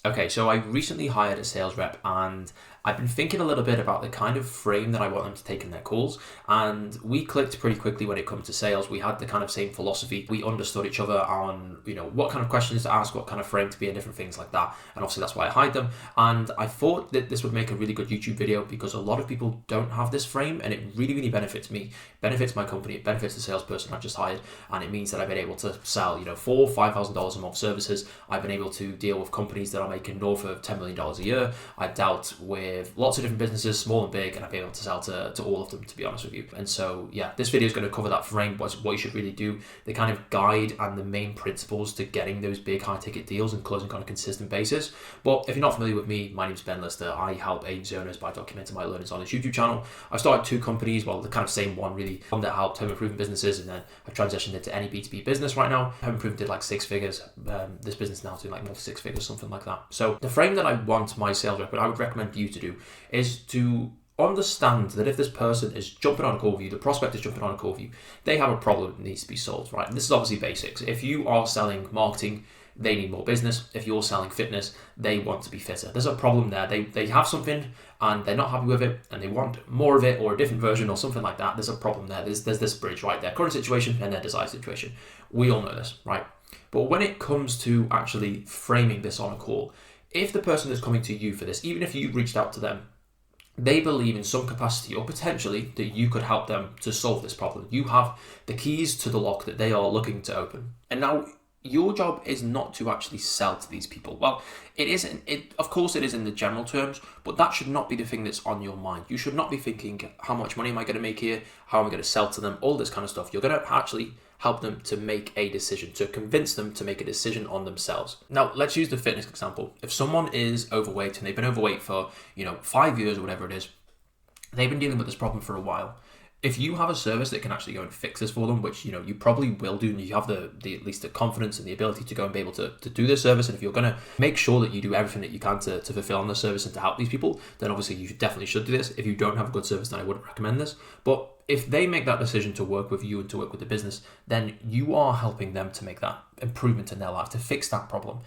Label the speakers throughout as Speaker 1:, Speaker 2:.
Speaker 1: Okay, so I recently hired a sales rep and I've been thinking a little bit about the kind of frame that I want them to take in their calls. And we clicked pretty quickly when it comes to sales. We had the kind of same philosophy. We understood each other on, what kind of questions to ask, what kind of frame to be, and different things like that. And obviously that's why I hired them. And I thought that this would make a really good YouTube video because a lot of people don't have this frame and it really, really benefits me, benefits my company, it benefits the salesperson I've just hired. And it means that I've been able to sell, $4,000, $5,000 a month services. I've been able to deal with companies that are making north of $10 million a year. I've dealt with lots of different businesses, small and big, and I've been able to sell to all of them, to be honest with you. And so, this video is going to cover that frame, what you should really do, the kind of guide and the main principles to getting those big high ticket deals and closing on a consistent basis. But if you're not familiar with me, my name's Ben Lister. I help agency owners by documenting my learnings on this YouTube channel. I've started 2 companies, the kind of same one really, one that helped home improvement businesses, and then I've transitioned into any B2B business right now. Home improvement did like 6 figures. This business now is doing like more 6 figures, something like that. So the frame that I want my sales rep, and I would recommend you to do, is to understand that if this person is jumping on a call with you, the prospect is jumping on a call with you, they have a problem that needs to be solved, right? And this is obviously basics. If you are selling marketing, they need more business. If you're selling fitness, they want to be fitter. There's a problem there. They have something and they're not happy with it and they want more of it or a different version or something like that. There's a problem there. There's this bridge, right? Their current situation and their desired situation. We all know this, right? But when it comes to actually framing this on a call, if the person is coming to you for this, even if you reached out to them, they believe in some capacity or potentially that you could help them to solve this problem. You have the keys to the lock that they are looking to open. And now your job is not to actually sell to these people. Well, it isn't. Of course, it is in the general terms, but that should not be the thing that's on your mind. You should not be thinking, how much money am I going to make here? How am I going to sell to them? All this kind of stuff. You're going to actually help them to make a decision, to convince them to make a decision on themselves. Now, let's use the fitness example. If someone is overweight and they've been overweight for, 5 years or whatever it is, they've been dealing with this problem for a while. If you have a service that can actually go and fix this for them, which you probably will do, and you have the at least the confidence and the ability to go and be able to do this service, and if you're going to make sure that you do everything that you can to fulfill on the service and to help these people, then obviously you definitely should do this. If you don't have a good service, then I wouldn't recommend this. But if they make that decision to work with you and to work with the business, then you are helping them to make that improvement in their life, to fix that problem.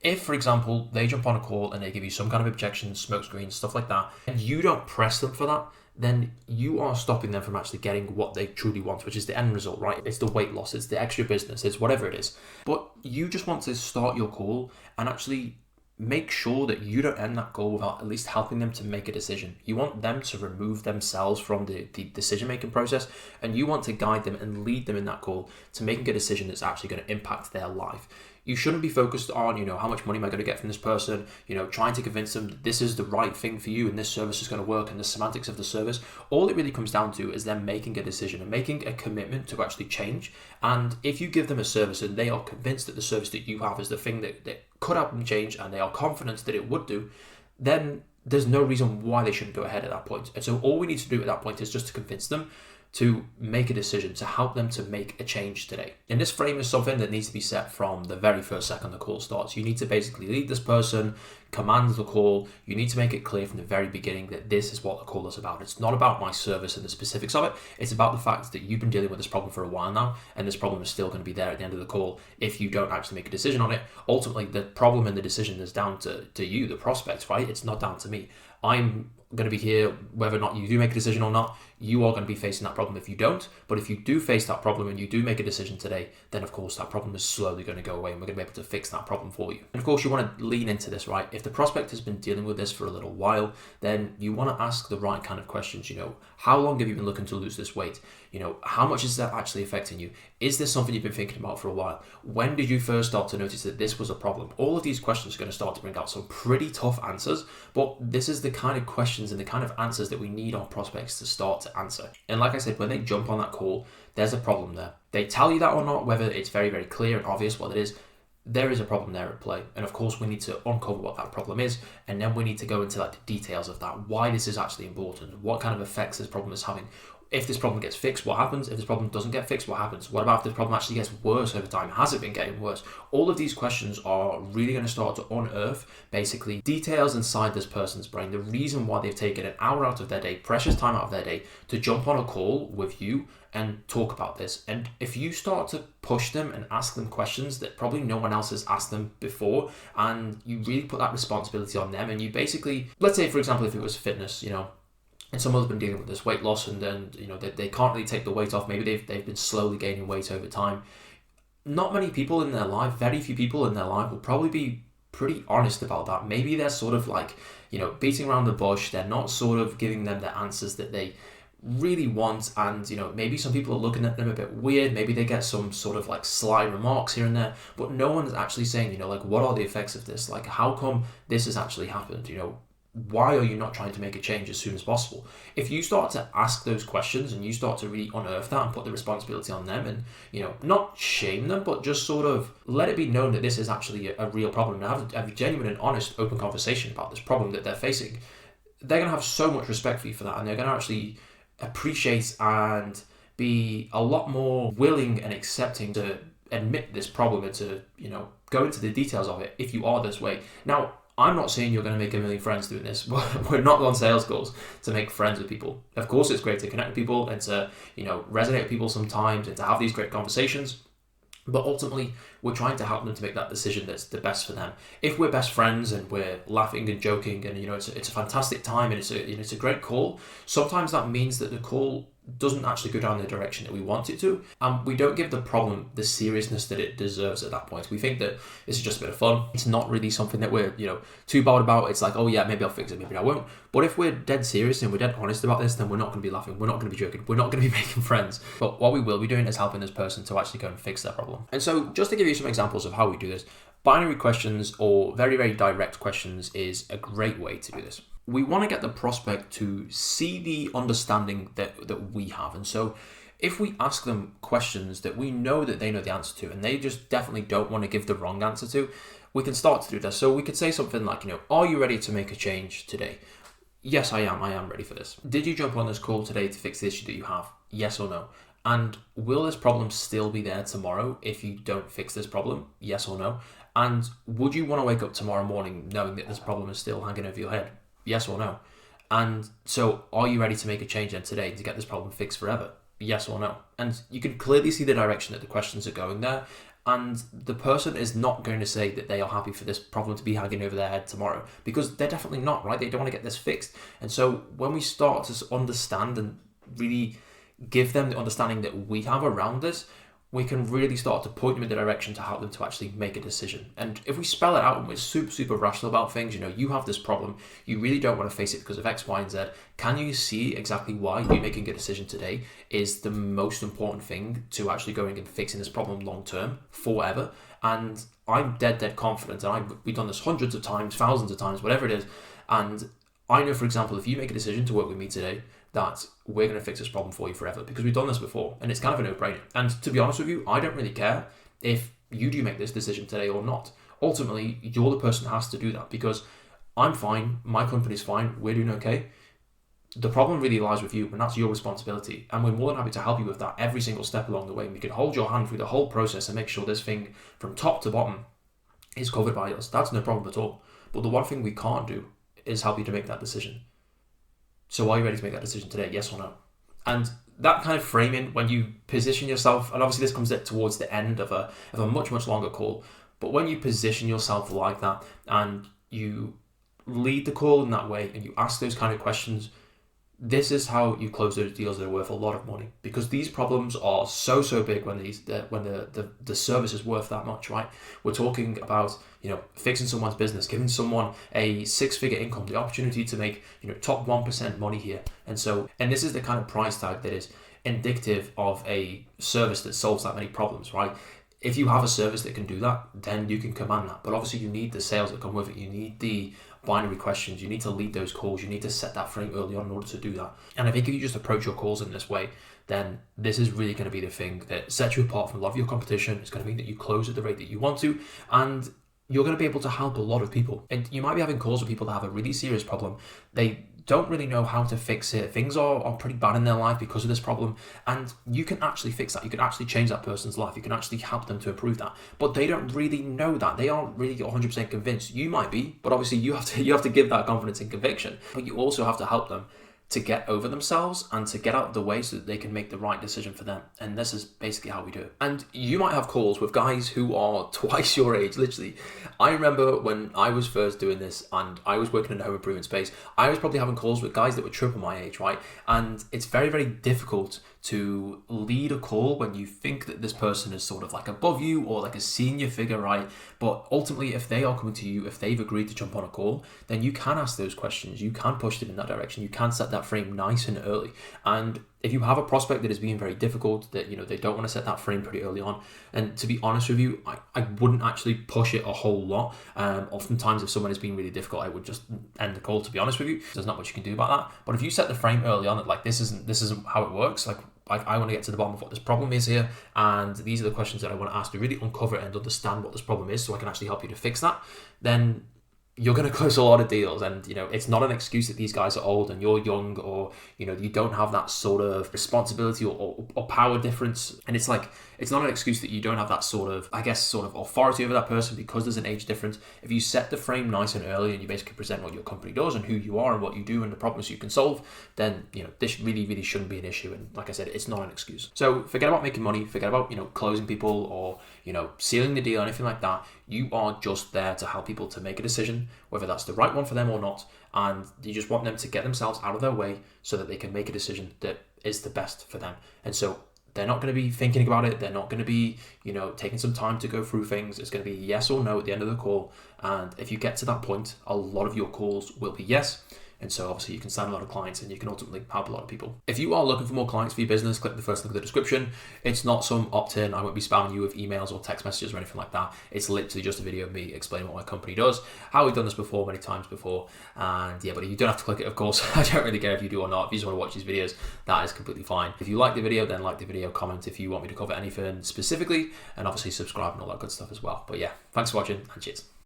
Speaker 1: If, for example, they jump on a call and they give you some kind of objections, smoke screens, stuff like that, and you don't press them for that, then you are stopping them from actually getting what they truly want, which is the end result, right? It's the weight loss, it's the extra business, it's whatever it is. But you just want to start your call and actually make sure that you don't end that call without at least helping them to make a decision. You want them to remove themselves from the decision-making process, and you want to guide them and lead them in that call to making a decision that's actually going to impact their life. You shouldn't be focused on, how much money am I going to get from this person, trying to convince them that this is the right thing for you and this service is going to work and the semantics of the service. All it really comes down to is them making a decision and making a commitment to actually change. And if you give them a service and they are convinced that the service that you have is the thing that could help them change and they are confident that it would do, then there's no reason why they shouldn't go ahead at that point. And so all we need to do at that point is just to convince them to make a decision, to help them to make a change today. And this frame is something that needs to be set from the very first second the call starts. You need to basically lead this person, command the call. You need to make it clear from the very beginning that this is what the call is about. It's not about my service and the specifics of it. It's about the fact that you've been dealing with this problem for a while now, and this problem is still going to be there at the end of the call if you don't actually make a decision on it. Ultimately, the problem and the decision is down to you, the prospect, right? It's not down to me. I'm going to be here whether or not you do make a decision or not. You are going to be facing that problem if you don't. But if you do face that problem and you do make a decision today, then of course that problem is slowly going to go away and we're going to be able to fix that problem for you. And of course you want to lean into this, right? If the prospect has been dealing with this for a little while, then you want to ask the right kind of questions. How long have you been looking to lose this weight? How much is that actually affecting you? Is this something you've been thinking about for a while? When did you first start to notice that this was a problem? All of these questions are going to start to bring out some pretty tough answers, but this is the kind of questions and the kind of answers that we need our prospects to start to answer. And like I said, when they jump on that call, there's a problem there. They tell you that or not, whether it's very, very clear and obvious what it is, there is a problem there at play. And of course, we need to uncover what that problem is. And then we need to go into the details of that, why this is actually important, what kind of effects this problem is having, If this problem gets fixed, what happens? If this problem doesn't get fixed, what happens? What about if this problem actually gets worse over time? Has it been getting worse? All of these questions are really going to start to unearth basically details inside this person's brain, the reason why they've taken an hour out of their day, precious time out of their day, to jump on a call with you and talk about this. And if you start to push them and ask them questions that probably no one else has asked them before, and you really put that responsibility on them, and you basically, let's say for example, if it was fitness, and someone's been dealing with this weight loss, and then they can't really take the weight off. Maybe they've been slowly gaining weight over time. Not many people in their life, very few people in their life will probably be pretty honest about that. Maybe they're sort of like, beating around the bush. They're not sort of giving them the answers that they really want, and maybe some people are looking at them a bit weird. Maybe they get some sort of like sly remarks here and there, but no one's actually saying, like, what are the effects of this? Like, how come this has actually happened? Why are you not trying to make a change as soon as possible? If you start to ask those questions and you start to really unearth that and put the responsibility on them, and not shame them, but just sort of let it be known that this is actually a real problem, and have a genuine and honest, open conversation about this problem that they're facing, they're going to have so much respect for you for that, and they're going to actually appreciate and be a lot more willing and accepting to admit this problem and to go into the details of it if you are this way. Now, I'm not saying you're going to make a million friends doing this. We're not on sales calls to make friends with people. Of course, it's great to connect with people and to, resonate with people sometimes and to have these great conversations. But ultimately, we're trying to help them to make that decision that's the best for them. If we're best friends and we're laughing and joking and, it's a fantastic time and it's a great call, sometimes that means that the call doesn't actually go down the direction that we want it to. And we don't give the problem the seriousness that it deserves at that point. We think that this is just a bit of fun. It's not really something that we're, too bothered about. It's like, oh yeah, maybe I'll fix it, maybe I won't. But if we're dead serious and we're dead honest about this, then we're not going to be laughing. We're not going to be joking. We're not going to be making friends. But what we will be doing is helping this person to actually go and fix their problem. And so just to give you some examples of how we do this, binary questions or very, very direct questions is a great way to do this. We want to get the prospect to see the understanding that we have. And so if we ask them questions that we know that they know the answer to, and they just definitely don't want to give the wrong answer to, we can start to do this. So we could say something like, are you ready to make a change today? Yes, I am. I am ready for this. Did you jump on this call today to fix the issue that you have? Yes or no? And will this problem still be there tomorrow if you don't fix this problem? Yes or no? And would you want to wake up tomorrow morning knowing that this problem is still hanging over your head? Yes or no? And so are you ready to make a change then today to get this problem fixed forever? Yes or no? And you can clearly see the direction that the questions are going there. And the person is not going to say that they are happy for this problem to be hanging over their head tomorrow, because they're definitely not, right? They don't want to get this fixed. And so when we start to understand and really give them the understanding that we have around this, we can really start to point them in the direction to help them to actually make a decision. And if we spell it out and we're super, super rational about things, you have this problem, you really don't want to face it because of X, Y, and Z. Can you see exactly why you making a decision today is the most important thing to actually going and fixing this problem long term, forever? And I'm dead confident, and we've done this hundreds of times, thousands of times, whatever it is. And I know, for example, if you make a decision to work with me today, that we're going to fix this problem for you forever, because we've done this before and it's kind of a no-brainer. And to be honest with you, I don't really care if you do make this decision today or not. Ultimately, you're the person who has to do that, because I'm fine, my company's fine, we're doing okay. The problem really lies with you, and that's your responsibility. And we're more than happy to help you with that every single step along the way. And we can hold your hand through the whole process and make sure this thing from top to bottom is covered by us. That's no problem at all. But the one thing we can't do is help you to make that decision. So are you ready to make that decision today? Yes or no? And that kind of framing, when you position yourself, and obviously this comes towards the end of a much, much longer call, but when you position yourself like that and you lead the call in that way and you ask those kind of questions, this is how you close those deals that are worth a lot of money, because these problems are so big when the service is worth that much, right? We're talking about fixing someone's business, giving someone a six-figure income, the opportunity to make top 1% money here, and this is the kind of price tag that is indicative of a service that solves that many problems, right? If you have a service that can do that, then you can command that. But obviously you need the sales that come with it. You need the binary questions. You need to lead those calls. You need to set that frame early on in order to do that. And I think if you just approach your calls in this way, then this is really going to be the thing that sets you apart from a lot of your competition. It's going to mean that you close at the rate that you want to. And you're going to be able to help a lot of people. And you might be having calls with people that have a really serious problem. They don't really know how to fix it. Things are pretty bad in their life because of this problem. And you can actually fix that. You can actually change that person's life. You can actually help them to improve that. But they don't really know that. They aren't really 100% convinced. You might be, but obviously you have to give that confidence and conviction. But you also have to help them to get over themselves and to get out of the way so that they can make the right decision for them. And this is basically how we do it. And you might have calls with guys who are twice your age, literally. I remember when I was first doing this and I was working in the home improvement space, I was probably having calls with guys that were triple my age, right? And it's very, very difficult to lead a call when you think that this person is sort of like above you or like a senior figure, right? But ultimately, if they are coming to you, if they've agreed to jump on a call, then you can ask those questions. You can push them in that direction. You can set that frame nice and early. And if you have a prospect that is being very difficult, that they don't want to set that frame pretty early on, and to be honest with you, I wouldn't actually push it a whole lot. Oftentimes, if someone is being really difficult, I would just end the call. To be honest with you, there's not much you can do about that. But if you set the frame early on, that like this isn't how it works. Like I want to get to the bottom of what this problem is here, and these are the questions that I want to ask to really uncover and understand what this problem is, so I can actually help you to fix that. Then you're going to close a lot of deals. And it's not an excuse that these guys are old and you're young, or you don't have that sort of responsibility or power difference. And it's not an excuse that you don't have that sort of authority over that person because there's an age difference. If you set the frame nice and early and you basically present what your company does and who you are and what you do and the problems you can solve, then this really, really shouldn't be an issue. And like I said, it's not an excuse. So forget about making money, forget about closing people or sealing the deal, anything like that. You are just there to help people to make a decision, whether that's the right one for them or not, and you just want them to get themselves out of their way so that they can make a decision that is the best for them. And so they're not going to be thinking about it. They're not going to be, taking some time to go through things. It's going to be yes or no at the end of the call. And if you get to that point, a lot of your calls will be yes. And so obviously you can sign a lot of clients and you can ultimately help a lot of people. If you are looking for more clients for your business, click the first link in the description. It's not some opt-in. I won't be spamming you with emails or text messages or anything like that. It's literally just a video of me explaining what my company does, how we've done this before, many times before. And yeah, but you don't have to click it, of course. I don't really care if you do or not. If you just want to watch these videos, that is completely fine. If you like the video, then like the video, comment if you want me to cover anything specifically, and obviously subscribe and all that good stuff as well. But yeah, thanks for watching and cheers.